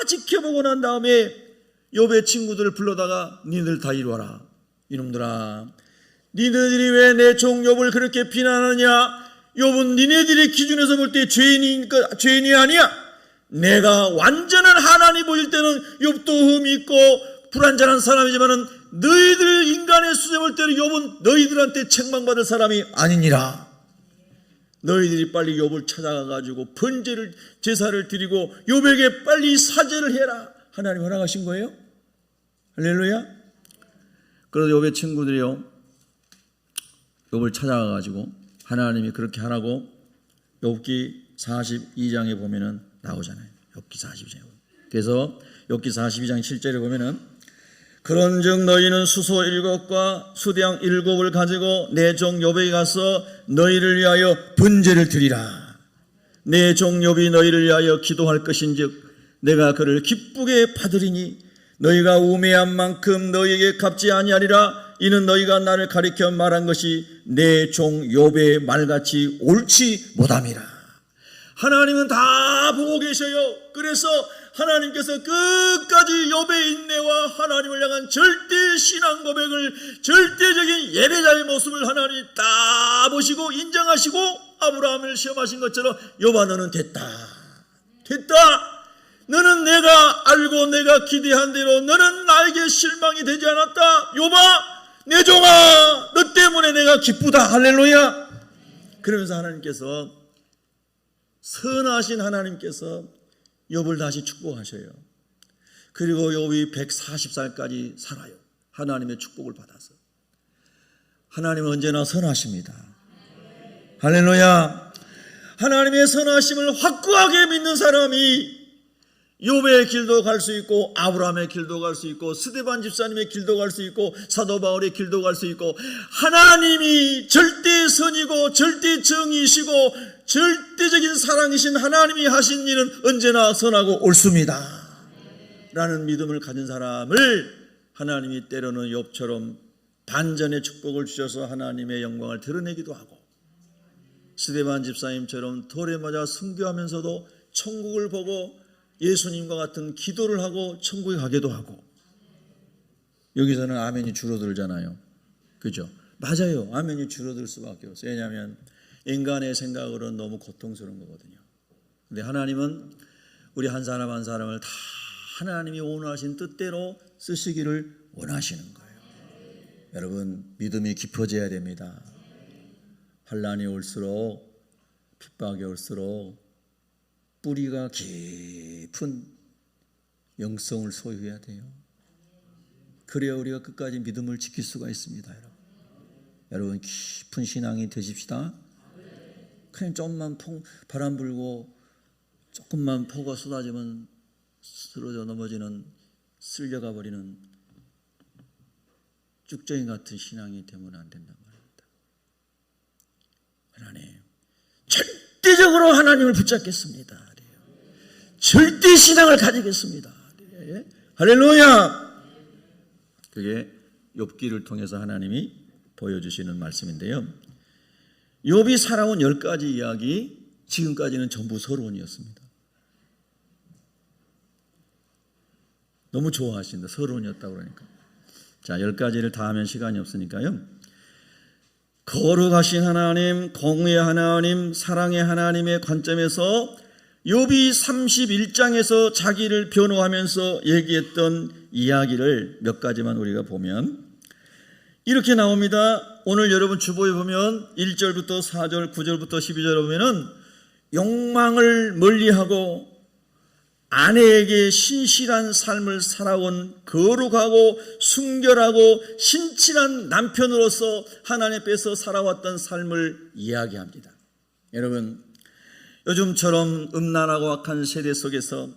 지켜보고 난 다음에 욥의 친구들을 불러다가 니들 다 이리와라. 이놈들아, 니네들이 왜 내 종 욥을 그렇게 비난하느냐? 욥은 니네들의 기준에서 볼 때 죄인이 아니야. 내가 완전한 하나님 보일 때는 욥도 흠이 있고 불완전한 사람이지만은 너희들 인간의 수준에 볼 때는 욥은 너희들한테 책망받을 사람이 아니니라. 너희들이 빨리 욥을 찾아가가지고 번제를, 제사를 드리고 욥에게 빨리 사죄를 해라. 하나님 허락하신 거예요. 할렐루야. 그래서 욥의 친구들이요, 욥을 찾아가가지고 하나님이 그렇게 하라고 욥기 42장에 보면은 나오잖아요. 욥기 42장에. 그래서 욥기 42장 7절에 보면은 그런즉 너희는 수소 7과 수대양 7을 가지고 내 종 욥에게 가서 너희를 위하여 번제를 드리라. 내 종 욥이 너희를 위하여 기도할 것인즉 내가 그를 기쁘게 받으리니 너희가 우매한 만큼 너희에게 갚지 아니하리라. 이는 너희가 나를 가리켜 말한 것이 내 종 욥의 말같이 옳지 못함이라. 하나님은 다 보고 계셔요. 그래서 하나님께서 끝까지 욥의 인내와 하나님을 향한 절대 신앙 고백을, 절대적인 예배자의 모습을 하나님이 다 보시고 인정하시고 아브라함을 시험하신 것처럼 욥아 너는 됐다. 너는 내가 알고 내가 기대한 대로 너는 나에게 실망이 되지 않았다. 욥아 내 종아 너 때문에 내가 기쁘다. 할렐루야. 그러면서 하나님께서, 선하신 하나님께서 욥을 다시 축복하셔요. 그리고 욥이 140살까지 살아요. 하나님의 축복을 받아서. 하나님은 언제나 선하십니다. 할렐루야. 하나님의 선하심을 확고하게 믿는 사람이 욥의 길도 갈 수 있고, 아브라함의 길도 갈 수 있고, 스데반 집사님의 길도 갈 수 있고, 사도 바울의 길도 갈 수 있고, 하나님이 절대 선이고 절대 정의이시고 절대적인 사랑이신 하나님이 하신 일은 언제나 선하고 옳습니다 라는 믿음을 가진 사람을 하나님이 때로는 욥처럼 반전의 축복을 주셔서 하나님의 영광을 드러내기도 하고, 스데반 집사님처럼 돌에 맞아 순교하면서도 천국을 보고 예수님과 같은 기도를 하고 천국에 가기도 하고. 여기서는 아멘이 줄어들잖아요. 그죠? 맞아요. 아멘이 줄어들 수밖에 없어요. 왜냐하면 인간의 생각으로는 너무 고통스러운 거거든요. 근데 하나님은 우리 한 사람 한 사람을 다 하나님이 원하신 뜻대로 쓰시기를 원하시는 거예요. 여러분 믿음이 깊어져야 됩니다. 환난이 올수록, 핍박이 올수록 뿌리가 깊은 영성을 소유해야 돼요. 그래야 우리가 끝까지 믿음을 지킬 수가 있습니다. 여러분 깊은 신앙이 되십시다. 그냥 좀만 바람 불고 조금만 폭우가 쏟아지면 쓰러져 넘어지는, 쓸려가 버리는 쭉정이 같은 신앙이 되면 안 된단 말입니다. 하나님 절대적으로 하나님을 붙잡겠습니다. 절대 신앙을 가지겠습니다. 할렐루야. 그게 욥기를 통해서 하나님이 보여주시는 말씀인데요. 욥이 살아온 10가지 이야기, 지금까지는 전부 서론이었습니다. 너무 좋아하신다. 서론이었다고 그러니까. 자, 10가지를 다 하면 시간이 없으니까요. 거룩하신 하나님, 공의의 하나님, 사랑의 하나님의 관점에서 욥이 31장에서 자기를 변호하면서 얘기했던 이야기를 몇 가지만 우리가 보면 이렇게 나옵니다. 오늘 여러분 주보에 보면 1절부터 4절, 9절부터 12절에 보면은 욕망을 멀리하고 아내에게 신실한 삶을 살아온 거룩하고 순결하고 신실한 남편으로서 하나님 앞에서 살아왔던 삶을 이야기합니다. 여러분 요즘처럼 음란하고 악한 세대 속에서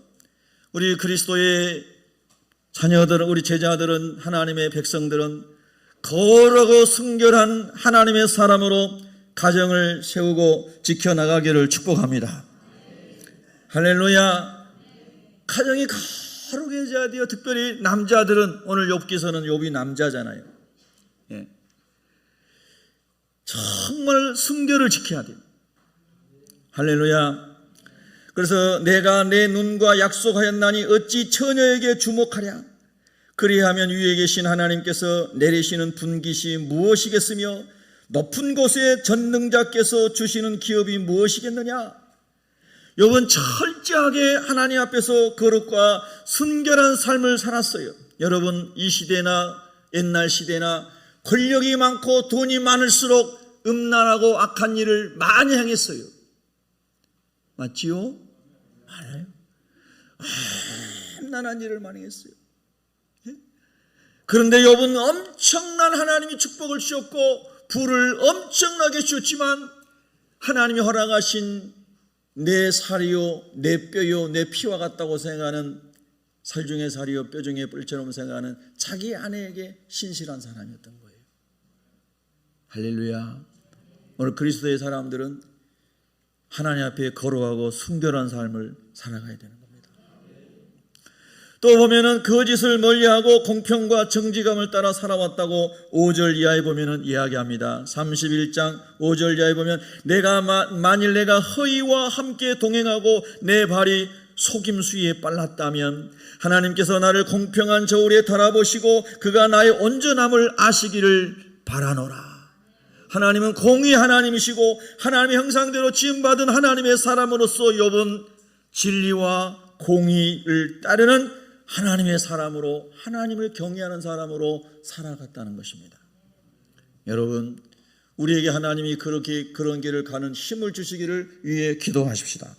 우리 그리스도의 자녀들은, 우리 제자들은, 하나님의 백성들은 거룩하고 순결한 하나님의 사람으로 가정을 세우고 지켜나가기를 축복합니다. 할렐루야. 가정이 거룩해져야 돼요. 특별히 남자들은, 오늘 욥기서는 욥이 남자잖아요. 예. 정말 순결을 지켜야 돼요. 할렐루야. 그래서 내가 내 눈과 약속하였나니 어찌 처녀에게 주목하랴. 그리하면 위에 계신 하나님께서 내리시는 분깃이 무엇이겠으며 높은 곳에 전능자께서 주시는 기업이 무엇이겠느냐. 욥은 철저하게 하나님 앞에서 거룩과 순결한 삶을 살았어요. 여러분 이 시대나 옛날 시대나 권력이 많고 돈이 많을수록 음란하고 악한 일을 많이 행했어요. 맞지요? 알아요? 험난한 일을 많이 했어요. 그런데 욥은 엄청난 하나님이 축복을 주셨고 부를 엄청나게 주었지만 하나님이 허락하신 내 살이요 내 뼈요 내 피와 같다고 생각하는, 살 중에 살이요 뼈 중에 뿔처럼 생각하는 자기 아내에게 신실한 사람이었던 거예요. 할렐루야. 오늘 그리스도의 사람들은 하나님 앞에 거룩하고 순결한 삶을 살아가야 되는 겁니다. 또 보면은 거짓을 멀리하고 공평과 정직함을 따라 살아왔다고 5절 이하에 보면은 이야기합니다. 31장 5절 이하에 보면 만일 내가 허위와 함께 동행하고 내 발이 속임수에 빨랐다면 하나님께서 나를 공평한 저울에 달아보시고 그가 나의 온전함을 아시기를 바라노라. 하나님은 공의 하나님이시고 하나님의 형상대로 지음받은 하나님의 사람으로서 욥은 진리와 공의를 따르는 하나님의 사람으로, 하나님을 경외하는 사람으로 살아갔다는 것입니다. 여러분, 우리에게 하나님이 그런 길을 가는 힘을 주시기를 위해 기도하십시다.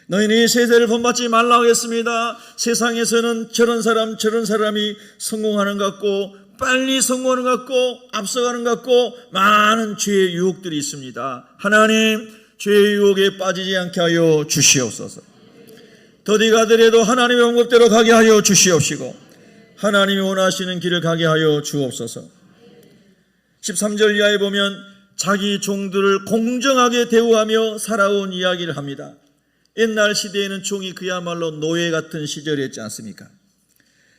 너희는 이 세대를 본받지 말라고 했습니다. 세상에서는 저런 사람이 성공하는 것 같고 빨리 성공하는 것 같고 앞서가는 것 같고 많은 죄의 유혹들이 있습니다. 하나님, 죄의 유혹에 빠지지 않게 하여 주시옵소서. 더디 가더라도 하나님의 방법대로 가게 하여 주시옵시고 하나님이 원하시는 길을 가게 하여 주옵소서. 13절 이하에 보면 자기 종들을 공정하게 대우하며 살아온 이야기를 합니다. 옛날 시대에는 종이 그야말로 노예 같은 시절이었지 않습니까?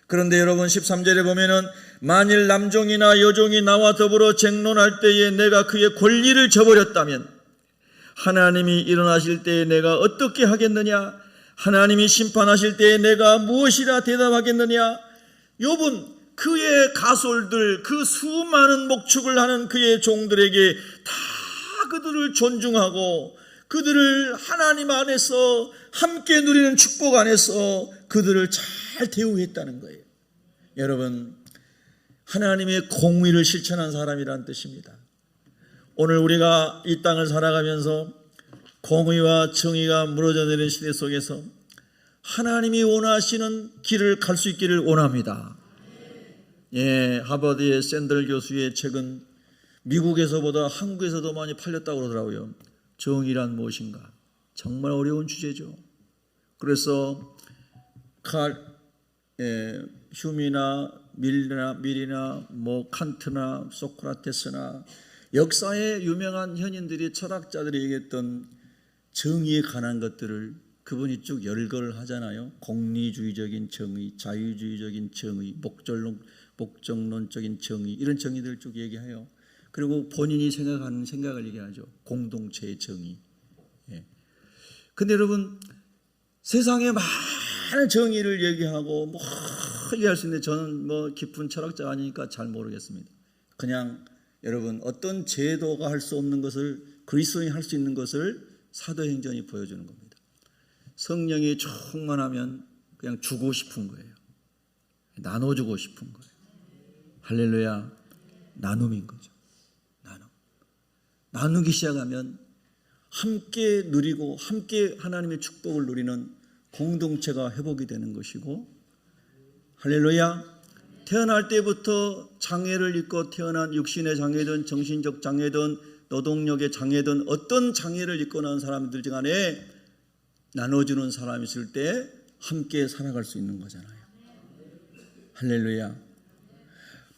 그런데 여러분 13절에 보면은 만일 남종이나 여종이 나와 더불어 쟁론할 때에 내가 그의 권리를 저버렸다면 하나님이 일어나실 때에 내가 어떻게 하겠느냐? 하나님이 심판하실 때에 내가 무엇이라 대답하겠느냐? 욥은 그의 가솔들, 그 수많은 목축을 하는 그의 종들에게 다 그들을 존중하고 그들을 하나님 안에서 함께 누리는 축복 안에서 그들을 잘 대우했다는 거예요. 여러분, 하나님의 공의를 실천한 사람이란 뜻입니다. 오늘 우리가 이 땅을 살아가면서 공의와 정의가 무너져 내리는 시대 속에서 하나님이 원하시는 길을 갈 수 있기를 원합니다. 하버드의 샌들 교수의 책은 미국에서보다 한국에서도 많이 팔렸다고 그러더라고요. 정의란 무엇인가? 정말 어려운 주제죠. 그래서 휴미나 밀이나 칸트나 소크라테스나 역사의 유명한 현인들이 철학자들이 얘기했던 정의에 관한 것들을 그분이 쭉 열거를 하잖아요. 공리주의적인 정의, 자유주의적인 정의, 목적론적인 정의, 이런 정의들을 쭉 얘기해요. 그리고 본인이 생각하는 생각을 얘기하죠. 공동체의 정의. 근데 여러분, 세상에 많은 정의를 얘기하고 얘기할 수 있는데 저는 깊은 철학자가 아니니까 잘 모르겠습니다. 그냥 여러분, 어떤 제도가 할 수 없는 것을 그리스도인이 할 수 있는 것을 사도행전이 보여주는 겁니다. 성령이 충만하면 그냥 주고 싶은 거예요. 나눠주고 싶은 거예요. 할렐루야. 나눔인 거죠. 나누기 시작하면 함께 누리고 함께 하나님의 축복을 누리는 공동체가 회복이 되는 것이고, 할렐루야. 태어날 때부터 장애를 입고 태어난 육신의 장애든 정신적 장애든 노동력의 장애든 어떤 장애를 입고 난 사람들 간에 나눠주는 사람이 있을 때 함께 살아갈 수 있는 거잖아요. 할렐루야.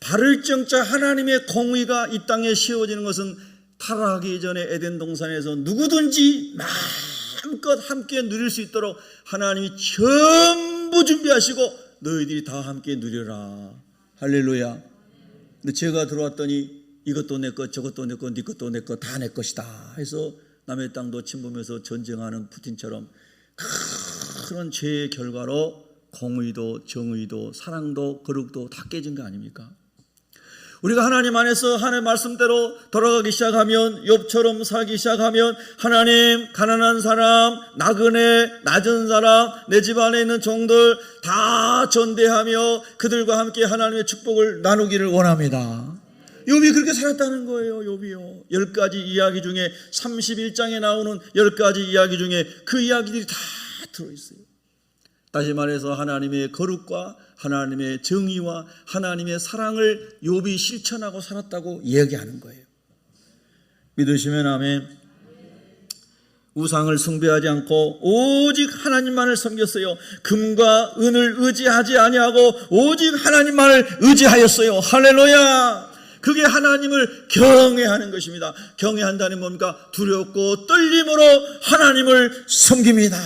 발을 정자 하나님의 공의가 이 땅에 세워지는 것은 타락하기 전에 에덴 동산에서 누구든지 마음껏 함께 누릴 수 있도록 하나님이 전부 준비하시고 너희들이 다 함께 누려라. 할렐루야. 근데 제가 들어왔더니 이것도 내 것, 저것도 내 것, 네 것도 내 것, 다 내 것이다 해서 남의 땅도 침범해서 전쟁하는 푸틴처럼 그런 죄의 결과로 공의도 정의도 사랑도 거룩도 다 깨진 거 아닙니까? 우리가 하나님 안에서 하나님의 말씀대로 돌아가기 시작하면, 욥처럼 살기 시작하면 하나님, 가난한 사람, 나그네, 낮은 사람, 내 집 안에 있는 종들 다 전대하며 그들과 함께 하나님의 축복을 나누기를 원합니다. 욥이 그렇게 살았다는 거예요. 욥이요. 10가지 이야기 중에 31장에 나오는 10가지 이야기 중에 그 이야기들이 다 들어있어요. 다시 말해서 하나님의 거룩과 하나님의 정의와 하나님의 사랑을 욥이 실천하고 살았다고 이야기하는 거예요. 믿으시면 아멘. 우상을 숭배하지 않고 오직 하나님만을 섬겼어요. 금과 은을 의지하지 아니하고 오직 하나님만을 의지하였어요. 할렐루야. 그게 하나님을 경외하는 것입니다. 경외한다는 뭡니까? 두렵고 떨림으로 하나님을 섬깁니다.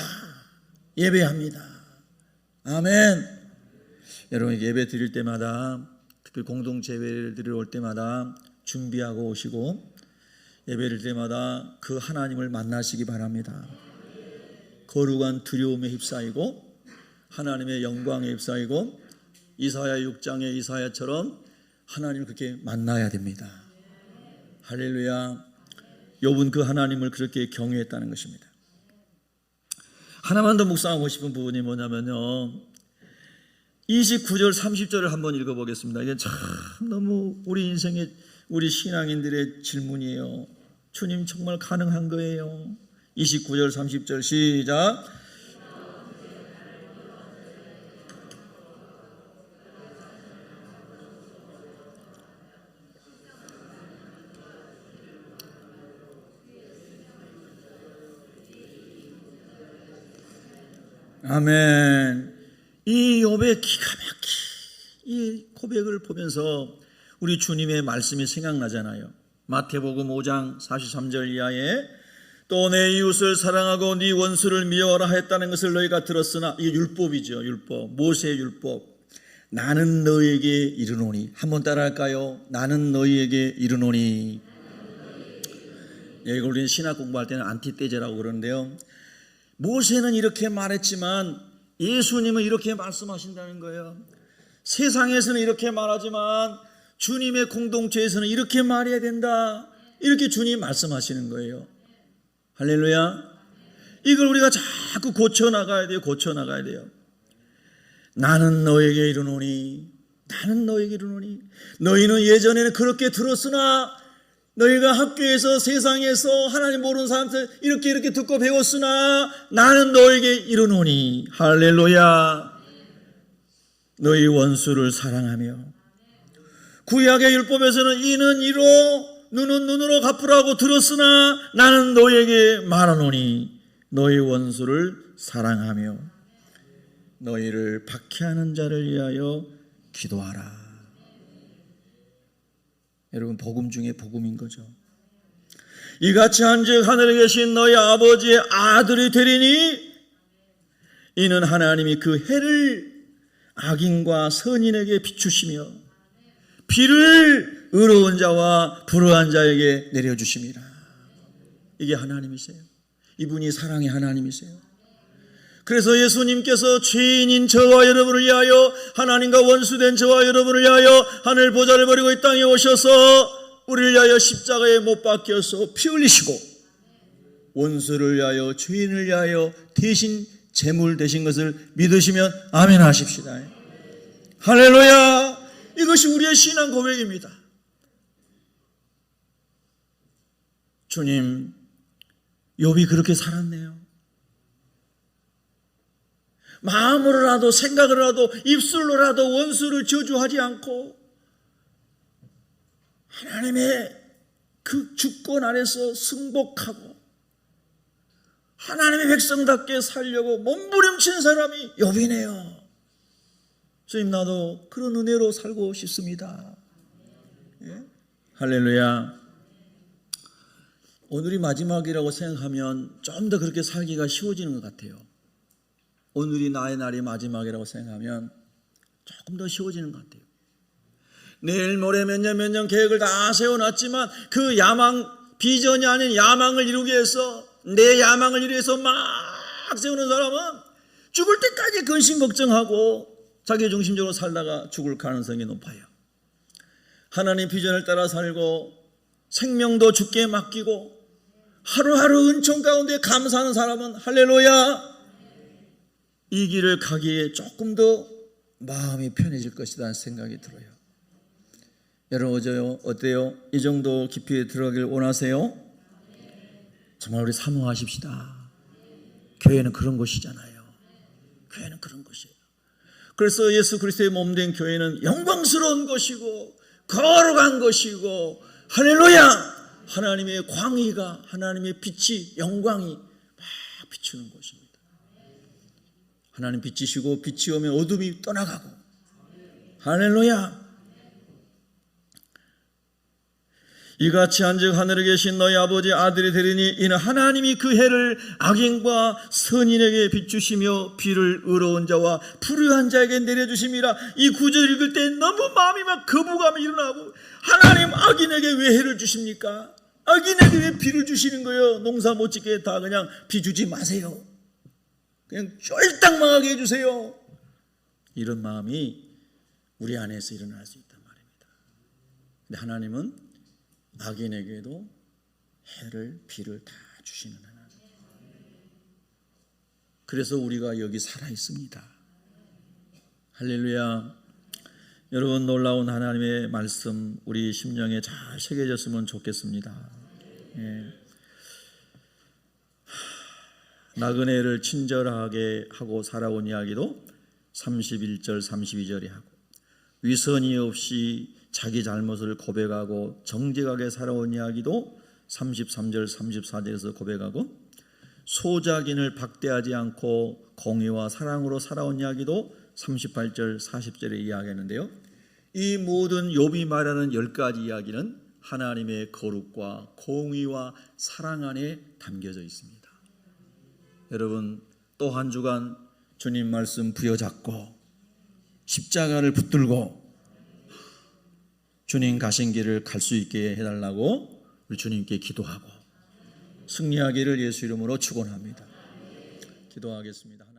예배합니다. 아멘. 여러분, 예배 드릴 때마다, 특히 공동체 예배를 드리러 올 때마다 준비하고 오시고 예배를 드릴 때마다 그 하나님을 만나시기 바랍니다. 거룩한 두려움에 휩싸이고 하나님의 영광에 휩싸이고 이사야 6장의 이사야처럼 하나님을 그렇게 만나야 됩니다. 할렐루야. 욥은 그 하나님을 그렇게 경외했다는 것입니다. 하나만 더 묵상하고 싶은 부분이 뭐냐면요, 29절 30절을 한번 읽어보겠습니다. 이게 참 너무 우리 인생의, 우리 신앙인들의 질문이에요. 주님 정말 가능한 거예요? 29절 30절 시작. 아멘. 이 욥의 기가 막힌 이 고백을 보면서 우리 주님의 말씀이 생각나잖아요. 마태복음 5장 43절 이하에 또 내 이웃을 사랑하고 네 원수를 미워하라 했다는 것을 너희가 들었으나, 이게 율법이죠. 율법, 모세의 율법. 나는 너희에게 이르노니. 한번 따라할까요? 나는 너희에게 이르노니. 이걸 우리는 신학 공부할 때는 안티테제라고 그러는데요, 모세는 이렇게 말했지만 예수님은 이렇게 말씀하신다는 거예요. 세상에서는 이렇게 말하지만 주님의 공동체에서는 이렇게 말해야 된다, 이렇게 주님 말씀하시는 거예요. 할렐루야. 이걸 우리가 자꾸 고쳐나가야 돼요. 고쳐나가야 돼요. 나는 너에게 이르노니, 나는 너에게 이르노니. 너희는 예전에는 그렇게 들었으나, 너희가 학교에서 세상에서 하나님 모르는 사람들 이렇게 듣고 배웠으나 나는 너에게 이르노니. 할렐루야. 너희 원수를 사랑하며. 구약의 율법에서는 이는 이로 눈은 눈으로 갚으라고 들었으나 나는 너에게 말하노니 너희 원수를 사랑하며 너희를 박해하는 자를 위하여 기도하라. 여러분, 복음 중에 복음인 거죠. 이같이 한즉 하늘에 계신 너희 아버지의 아들이 되리니 이는 하나님이 그 해를 악인과 선인에게 비추시며 비를 의로운 자와 불의한 자에게 내려주심이라. 이게 하나님이세요. 이분이 사랑의 하나님이세요. 그래서 예수님께서 죄인인 저와 여러분을 위하여, 하나님과 원수된 저와 여러분을 위하여 하늘 보좌를 버리고 이 땅에 오셔서 우리를 위하여 십자가에 못 박혀서 피 흘리시고 원수를 위하여, 죄인을 위하여 대신 제물 되신 것을 믿으시면 아멘 하십시다. 할렐루야. 이것이 우리의 신앙 고백입니다. 주님, 욥이 그렇게 살았네요. 마음으로라도 생각으로라도 입술로라도 원수를 저주하지 않고 하나님의 그 주권 안에서 승복하고 하나님의 백성답게 살려고 몸부림친 사람이 욥이네요. 주님, 나도 그런 은혜로 살고 싶습니다. 예? 할렐루야. 오늘이 마지막이라고 생각하면 좀 더 그렇게 살기가 쉬워지는 것 같아요. 오늘이 나의 날이 마지막이라고 생각하면 조금 더 쉬워지는 것 같아요. 내일 모레 몇 년 계획을 다 세워놨지만 그 야망, 비전이 아닌 야망을 이루기 위해서, 내 야망을 이루기 위해서 막 세우는 사람은 죽을 때까지 근심 걱정하고 자기중심적으로 살다가 죽을 가능성이 높아요. 하나님 비전을 따라 살고 생명도 주께 맡기고 하루하루 은총 가운데 감사하는 사람은 할렐루야, 이 길을 가기에 조금 더 마음이 편해질 것이라는 생각이 들어요. 여러분, 어때요? 이 정도 깊이 들어가길 원하세요? 정말 우리 사모하십시다. 교회는 그런 곳이잖아요. 교회는 그런 곳이에요. 그래서 예수 그리스도의 몸된 교회는 영광스러운 것이고 거룩한 것이고, 할렐루야, 하나님의 광의가, 하나님의 빛이, 영광이 막 비추는 곳입니다. 하나님 빛이시고 빛이 오면 어둠이 떠나가고, 할렐루야. 이같이 한즉 하늘에 계신 너희 아버지 아들이 되리니 이는 하나님이 그 해를 악인과 선인에게 비추시며 비를 의로운 자와 불의한 자에게 내려주심이라. 이 구절 읽을 때 너무 마음이 막 거부감이 일어나고, 하나님 악인에게 왜 해를 주십니까? 악인에게 왜 비를 주시는 거예요? 농사 못 짓게 다 그냥 비 주지 마세요. 그냥 쫄딱 망하게 해주세요. 이런 마음이 우리 안에서 일어날 수 있단 말입니다. 근데 하나님은 악인에게도 해를 비를 다 주시는 하나님. 그래서 우리가 여기 살아 있습니다. 할렐루야. 여러분, 놀라운 하나님의 말씀 우리 심령에 잘 새겨졌으면 좋겠습니다. 예. 나그네를 친절하게 하고 살아온 이야기도 31절 32절에 하고, 위선이 없이 자기 잘못을 고백하고 정직하게 살아온 이야기도 33절 34절에서 고백하고, 소작인을 박대하지 않고 공의와 사랑으로 살아온 이야기도 38절 40절에 이야기하는데요, 이 모든 욥이 말하는 10가지 이야기는 하나님의 거룩과 공의와 사랑 안에 담겨져 있습니다. 여러분, 또 한 주간 주님 말씀 부여잡고 십자가를 붙들고 주님 가신 길을 갈 수 있게 해달라고 우리 주님께 기도하고 승리하기를 예수 이름으로 축원합니다. 기도하겠습니다.